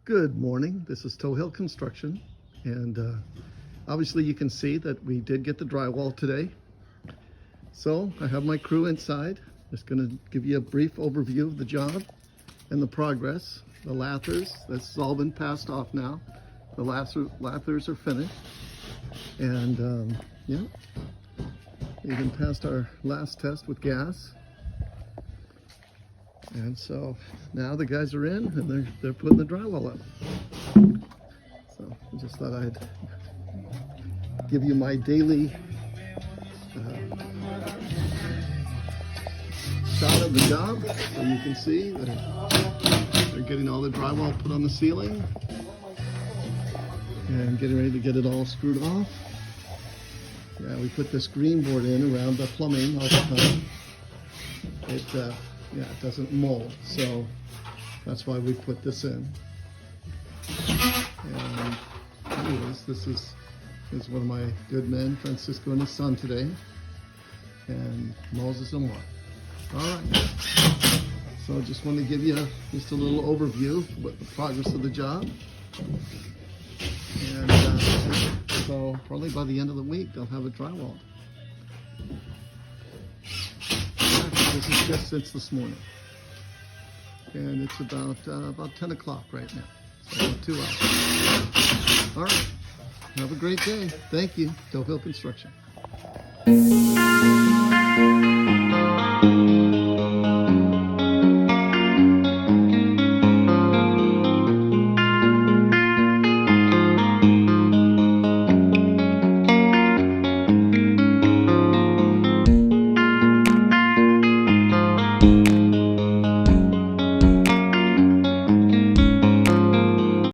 Good morning. This is Tohill Construction, and obviously you can see that we did get the drywall today. So I have my crew inside. Just going to give you a brief overview of the job and the progress. The lathers, this has all been passed off now. The lathers are finished, and yeah, we even passed our last test with gas. And so now the guys are in and they're putting the drywall up. So I just thought I'd give you my daily shot of the job, so you can see that they're getting all the drywall put on the ceiling and getting ready to get it all screwed off. Yeah, we put this green board in around the plumbing all the time. Yeah, it doesn't mold, so that's why we put this in. And anyways, this is one of my good men, Francisco and his son today, and Moses and Mark. All right, so I just want to give you just a little overview of what the progress of the job. And so probably by the end of the week, they'll have it drywalled. This is just since this morning, and it's about 10 o'clock right now, so about 2 hours. All right, have a great day. Thank you, Tohill Construction.